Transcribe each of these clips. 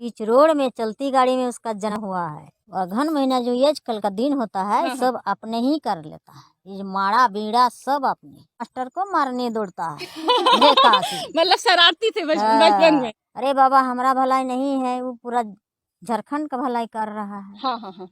बीच road में चलती गाड़ी में उसका जन्म हुआ है। अगहन महीना जो ये आजकल का दिन होता है सब अपने ही कर लेता है। ये माड़ा बीड़ा सब अपने मास्टर को मारने दौड़ता है। ये काशी मतलब शरारती थे बचपन में। अरे बाबा हमारा भलाई नहीं है, वो पूरा झारखंड का भलाई कर रहा है। हाँ हाँ हाँ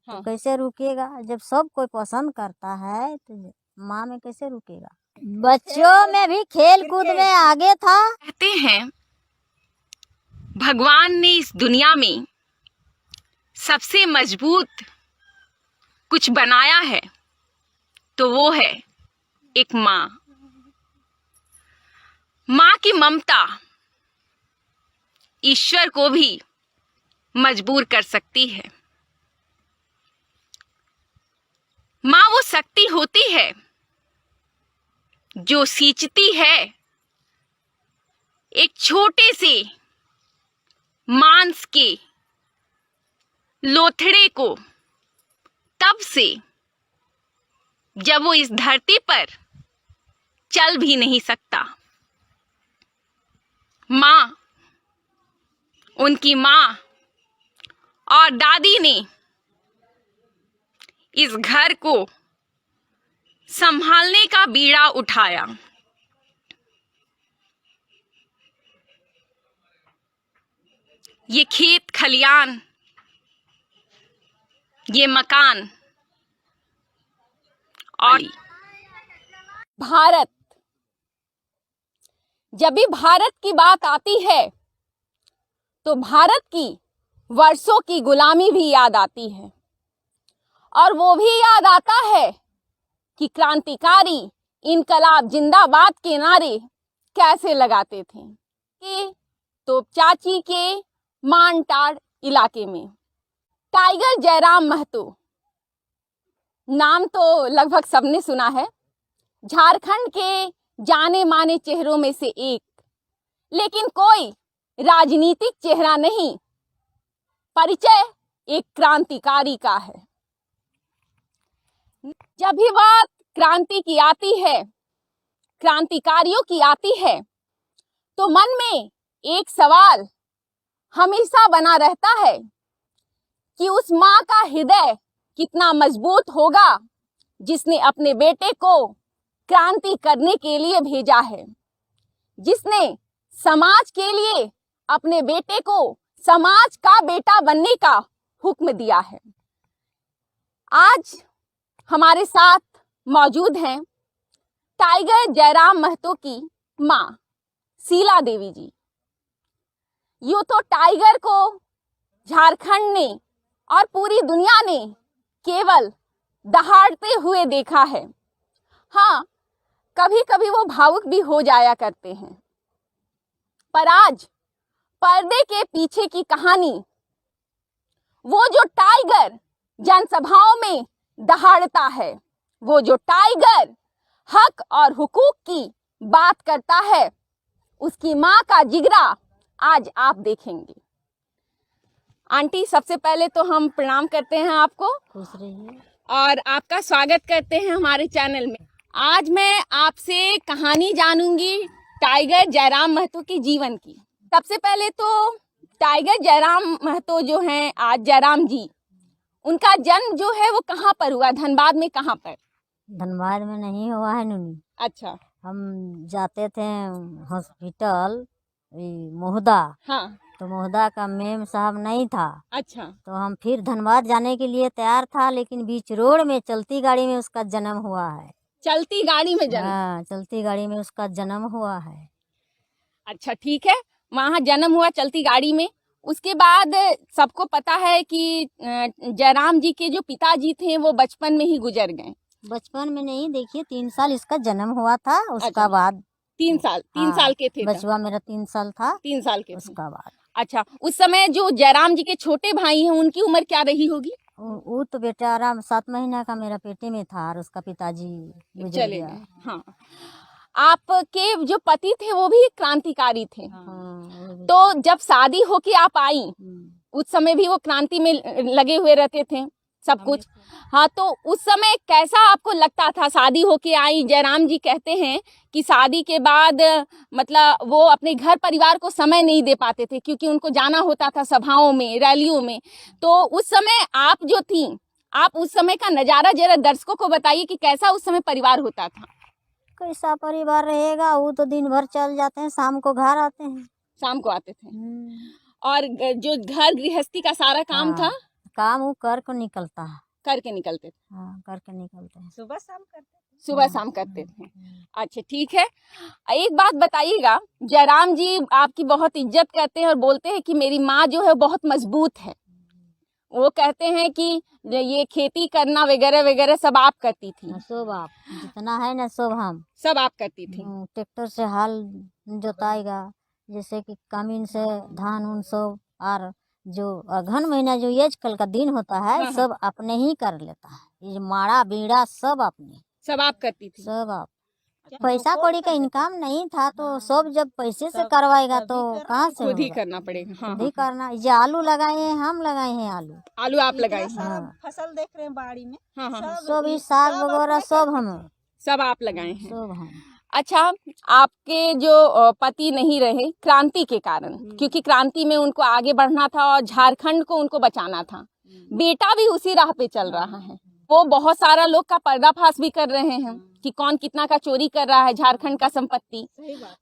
तो कैसे रुकेगा जब सब कोई पसंद करता है, तो माँ में कैसे रुकेगा। बच्चों में भी खेल कूद में आगे था। कहते हैं भगवान ने इस दुनिया में सबसे मजबूत कुछ बनाया है तो वो है एक माँ। माँ की ममता ईश्वर को भी मजबूर कर सकती है। माँ वो शक्ति होती है जो सींचती है एक छोटे से मांस के लोथड़े को तब से जब वो इस धरती पर चल भी नहीं सकता। माँ, उनकी माँ और दादी ने इस घर को संभालने का बीड़ा उठाया। ये खेत खलियान, ये मकान और भारत। जब भी भारत की बात आती है तो भारत की वर्षों की गुलामी भी याद आती है और वो भी याद आता है कि क्रांतिकारी इनकलाब जिंदाबाद के नारे कैसे लगाते थे कि तोपचाची के मानटाड़ इलाके में टाइगर जयराम महतो नाम तो लगभग सबने सुना है। झारखंड के जाने माने चेहरों में से एक, लेकिन कोई राजनीतिक चेहरा नहीं, परिचय एक क्रांतिकारी का है। जब भी बात क्रांति की आती है, क्रांतिकारियों की आती है, तो मन में एक सवाल हमेशा बना रहता है कि उस माँ का हृदय कितना मजबूत होगा जिसने अपने बेटे को क्रांति करने के लिए भेजा है, जिसने समाज के लिए अपने बेटे को समाज का बेटा बनने का हुक्म दिया है। आज हमारे साथ मौजूद हैं टाइगर जयराम महतो की माँ शीला देवी जी। यूं तो टाइगर को झारखंड ने और पूरी दुनिया ने केवल दहाड़ते हुए देखा है। हाँ, कभी कभी वो भावुक भी हो जाया करते हैं, पर आज पर्दे के पीछे की कहानी, वो जो टाइगर जनसभाओं में दहाड़ता है, वो जो टाइगर हक और हुकूक की बात करता है, उसकी माँ का जिगरा आज आप देखेंगे। आंटी, सबसे पहले तो हम प्रणाम करते हैं आपको, खुश रहिए और आपका स्वागत करते हैं हमारे चैनल में। आज मैं आपसे कहानी जानूंगी टाइगर जयराम महतो के जीवन की। सबसे पहले तो टाइगर जयराम महतो जो हैं, आज जयराम जी, उनका जन्म जो है वो कहाँ पर हुआ? धनबाद में कहाँ पर? धनबाद में नहीं हुआ है नूनी। अच्छा। हम जाते थे हॉस्पिटल मोहदा। हाँ। तो मोहदा का मेम साहब नहीं था। अच्छा। तो हम फिर धनबाद जाने के लिए तैयार था, लेकिन बीच रोड में चलती गाड़ी में उसका जन्म हुआ है। चलती गाड़ी में जन्म? हाँ, चलती गाड़ी में उसका जन्म हुआ है। अच्छा, ठीक है, वहाँ जन्म हुआ चलती गाड़ी में। उसके बाद सबको पता है कि जयराम जी के जो पिताजी थे वो बचपन में ही गुजर गए। बचपन में नहीं, देखिए 3 साल इसका जन्म हुआ था, उसका अच्छा, बाद 3 साल? 3 साल के थे? बचवा मेरा 3 साल था। 3 साल के उसका बाद। अच्छा, उस समय जो जयराम जी के छोटे भाई हैं उनकी उम्र क्या रही होगी? वो तो बेटा आराम 7 महीना का मेरा पेटे में था और उसका पिताजी गुजर चले गया। गए। हाँ, आपके जो पति थे वो भी क्रांतिकारी थे। हाँ, तो जब शादी होके आप आई, उस समय भी वो क्रांति में लगे हुए रहते थे। सब कुछ। हाँ, तो उस समय कैसा आपको लगता था? शादी होके आई, जयराम जी कहते हैं कि शादी के बाद मतलब वो अपने घर परिवार को समय नहीं दे पाते थे क्योंकि उनको जाना होता था सभाओं में, रैलियों में। तो उस समय आप जो थी, आप उस समय का नजारा जरा दर्शकों को बताइए कि कैसा उस समय परिवार होता था। कैसा परिवार रहेगा, वो तो दिन भर चल जाते हैं, शाम को घर आते हैं। शाम को आते थे और जो घर गृहस्थी का सारा काम था काम वो कर को निकलता है, करके निकलते थे। हाँ करके निकलते हैं, सुबह शाम करते थे। अच्छा, ठीक है। एक बात बताइएगा, जयराम जी आपकी बहुत इज्जत करते हैं और बोलते हैं कि मेरी माँ जो है बहुत मजबूत है। वो कहते हैं कि ये खेती करना वगैरह वगैरह सब आप करती थी। सब आप जितना है ना सब हम सब आप करती थी। ट्रैक्टर से हाल जोताएगा, जैसे कि कमीन से धान उन सब, और जो अगहन महीना जो ये कल का दिन होता है हाँ। सब अपने ही कर लेता है। ये माड़ा बीड़ा सब अपने, सब आप करती थी। सब आप। पैसा कौड़ी का इनकम नहीं था तो सब जब पैसे से करवाएगा तो कहाँ से खुद ही होगा? करना पड़ेगा। हाँ, खुद ही करना। ये आलू लगाए हैं, हम लगाए हैं आलू। आलू आप लगाई। हाँ फसल देख रहे हैं बाड़ी में। हाँ, हाँ, सब ही साग वगैरह सब हम, सब आप लगाए हैं। सब हम। अच्छा, आपके जो पति नहीं रहे क्रांति के कारण, क्योंकि क्रांति में उनको आगे बढ़ना था और झारखंड को उनको बचाना था, बेटा भी उसी राह पे चल रहा है। वो बहुत सारा लोग का पर्दाफाश भी कर रहे हैं कि कौन कितना का चोरी कर रहा है झारखंड का संपत्ति।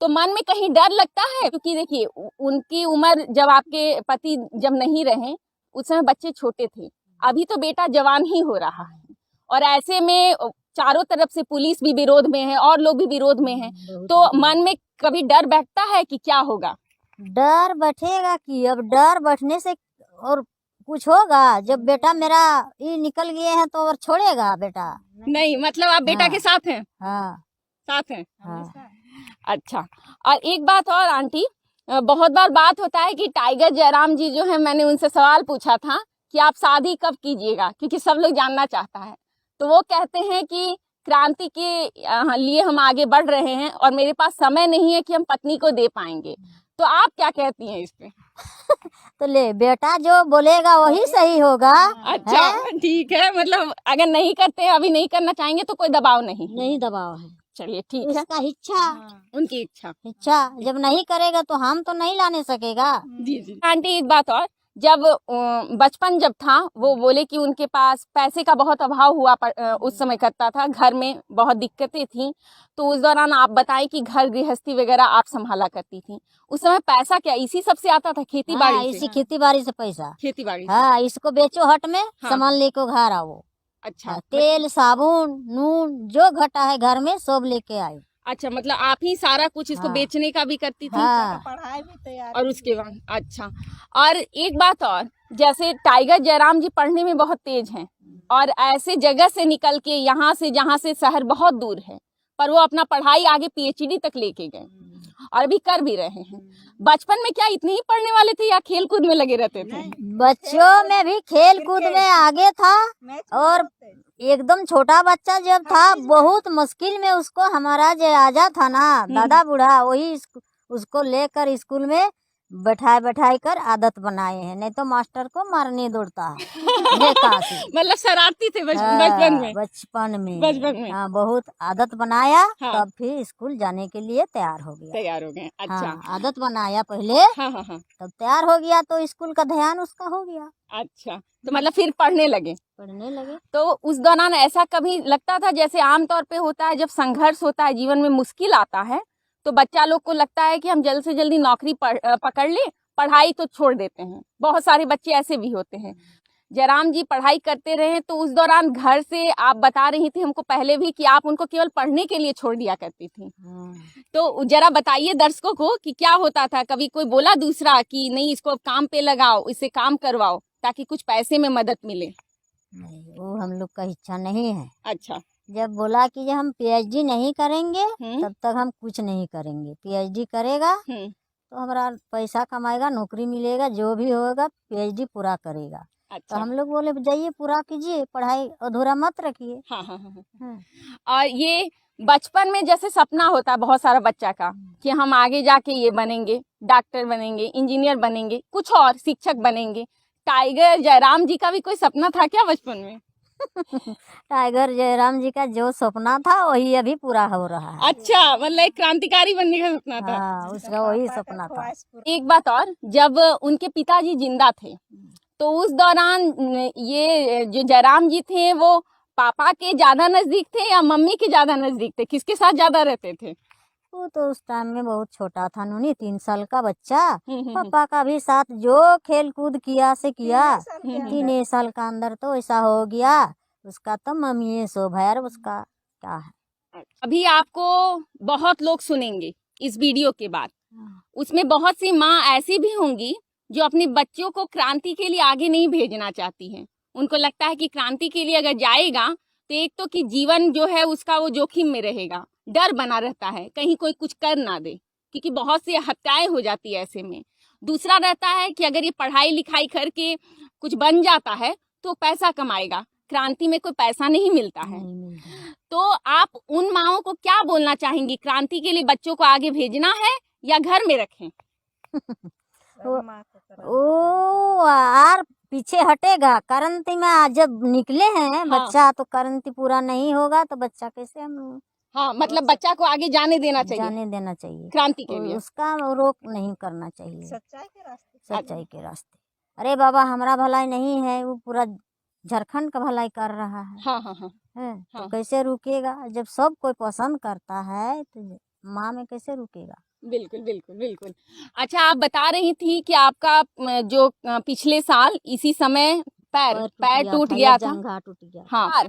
तो मन में कहीं डर लगता है? क्योंकि देखिए उनकी उम्र, जब आपके पति जब नहीं रहे उस समय बच्चे छोटे थे, अभी तो बेटा जवान ही हो रहा है और ऐसे में चारों तरफ से पुलिस भी विरोध में है और लोग भी विरोध में हैं। तो मन में कभी डर बैठता है कि क्या होगा? डर बैठेगा कि अब डर बैठने से और कुछ होगा? जब बेटा मेरा ये निकल गए हैं तो और छोड़ेगा बेटा? नहीं, मतलब आप बेटा के साथ हैं? हाँ साथ हैं। हाँ। अच्छा, और एक बात और आंटी, बहुत बार बात होता है कि टाइगर जयराम जी जो है, मैंने उनसे सवाल पूछा था कि आप शादी कब कीजिएगा, क्योंकि सब लोग जानना चाहता है। तो वो कहते हैं कि क्रांति के लिए हम आगे बढ़ रहे हैं और मेरे पास समय नहीं है कि हम पत्नी को दे पाएंगे। तो आप क्या कहती हैं इस पे? तो ले बेटा जो बोलेगा वही सही होगा। अच्छा, ठीक है। मतलब अगर नहीं करते, अभी नहीं करना चाहेंगे तो कोई दबाव नहीं? नहीं दबाव है, चलिए ठीक है, उसका इच्छा, उनकी इच्छा। जब नहीं करेगा तो हम तो नहीं लाने सकेगा। जी जी। आंटी एक बात और, जब बचपन जब था, वो बोले कि उनके पास पैसे का बहुत अभाव हुआ उस समय करता था, घर में बहुत दिक्कतें थी। तो उस दौरान आप बताएं कि घर गृहस्थी वगैरह आप संभाला करती थी। उस समय पैसा क्या इसी सब से आता था, खेती बाड़ी हाँ, इसी खेती बाड़ी से पैसा। खेती बाड़ी। हाँ, इसको बेचो हट में, सामान लेके घर आओ। अच्छा, तेल साबुन नून जो घटा है घर में सब लेके आए। अच्छा, मतलब आप ही सारा कुछ इसको बेचने का भी करती थी? हाँ। पढ़ाई भी तैयार। और उसके बाद अच्छा, और एक बात और, जैसे टाइगर जयराम जी पढ़ने में बहुत तेज हैं और ऐसे जगह से निकल के यहाँ से, जहाँ से शहर बहुत दूर है, पर वो अपना पढ़ाई आगे पीएचडी तक लेके गए और अभी कर भी रहे हैं। बचपन में क्या इतने ही पढ़ने वाले थे या खेल कूद में लगे रहते थे? बच्चों में भी खेल कूद में आगे था, और एकदम छोटा बच्चा जब था बहुत मुश्किल में उसको हमारा जो आजा था ना दादा बूढ़ा, वही उसको लेकर स्कूल में बैठाई कर आदत बनाए हैं, नहीं तो मास्टर को मारने दौड़ता है। मतलब शरारती थे बचपन में? बचपन में हाँ, बहुत आदत बनाया। हाँ। तब फिर स्कूल जाने के लिए तैयार हो गए। अच्छा। हाँ, आदत बनाया पहले। हाँ हाँ हाँ। तब तैयार हो गया तो स्कूल का ध्यान उसका हो गया। अच्छा, तो मतलब फिर पढ़ने लगे? तो उस दौरान ऐसा कभी लगता था, जैसे आमतौर पे होता है जब संघर्ष होता है, जीवन में मुश्किल आता है, तो बच्चा लोग को लगता है कि हम जल्द से जल्दी नौकरी पकड़ ले, पढ़ाई तो छोड़ देते हैं। बहुत सारे बच्चे ऐसे भी होते हैं। जयराम जी पढ़ाई करते रहे, तो उस दौरान घर से आप बता रही थी हमको पहले भी कि आप उनको केवल पढ़ने के लिए छोड़ दिया करती थी। तो जरा बताइए दर्शकों को कि क्या होता था? कभी कोई बोला दूसरा कि नहीं इसको काम पे लगाओ, इससे काम करवाओ ताकि कुछ पैसे में मदद मिले? नहीं, वो हम लोग का इच्छा नहीं है। अच्छा, जब बोला कि जब हम पीएचडी नहीं करेंगे तब तक हम कुछ नहीं करेंगे। पीएचडी करेगा तो हमारा पैसा कमाएगा, नौकरी मिलेगा, जो भी होगा पीएचडी पूरा करेगा। अच्छा। तो हम लोग बोले जाइए पूरा कीजिए, पढ़ाई अधूरा मत रखिए। हाँ हाँ हाँ। और ये बचपन में जैसे सपना होता है बहुत सारा बच्चा का कि हम आगे जाके ये बनेंगे, डॉक्टर बनेंगे, इंजीनियर बनेंगे, कुछ और शिक्षक बनेंगे, टाइगर जयराम जी का भी कोई सपना था क्या बचपन में? टाइगर जयराम जी का जो सपना था वही अभी पूरा हो रहा है। अच्छा, मतलब एक क्रांतिकारी बनने का सपना था। हाँ, उसका वही सपना था। एक बात और, जब उनके पिताजी जिंदा थे तो उस दौरान ये जो जयराम जी थे वो पापा के ज्यादा नजदीक थे या मम्मी के ज्यादा नजदीक थे? किसके साथ ज्यादा रहते थे? वो तो उस टाइम में बहुत छोटा था नूनी, 3 साल का बच्चा। हम्म। पापा का भी साथ जो खेल कूद किया से किया, 3 साल का अंदर तो ऐसा हो गया। उसका तो मम्मी सो भैर उसका क्या है। अभी आपको बहुत लोग सुनेंगे इस वीडियो के बाद, उसमें बहुत सी माँ ऐसी भी होंगी जो अपने बच्चों को क्रांति के लिए आगे नहीं भेजना चाहती हैं। उनको लगता है कि क्रांति के लिए अगर जाएगा तो एक तो कि जीवन जो है उसका वो जोखिम में रहेगा, डर बना रहता है कहीं कोई कुछ कर ना दे, क्योंकि बहुत सी हत्याएं हो जाती है ऐसे में। दूसरा रहता है कि अगर ये पढ़ाई लिखाई करके कुछ बन जाता है तो पैसा कमाएगा, क्रांति में कोई पैसा नहीं मिलता है। नहीं मिलता। तो आप उन माओं को क्या बोलना चाहेंगी? क्रांति के लिए बच्चों को आगे भेजना है या घर में रखें? वो यार पीछे हटेगा। करंती में आज जब निकले हैं बच्चा, तो करंती पूरा नहीं होगा तो बच्चा कैसे हम हाँ, मतलब बच्चा को आगे जाने देना चाहिए, जाने देना चाहिए। क्रांति के लिए। उसका रोक नहीं करना चाहिए सच्चाई के रास्ते। सच्चाई के रास्ते। अरे बाबा, हमारा भलाई नहीं है, वो पूरा झारखंड का भलाई कर रहा है। हाँ हाँ हाँ। है तो हाँ। कैसे रुकेगा? जब सब कोई पसंद करता है तो माँ में कैसे रुकेगा? बिल्कुल बिल्कुल बिल्कुल। अच्छा, आप बता रही थी कि आपका जो पिछले साल इसी समय पैर टूट गया था, जंघा टूट गया। हाँ।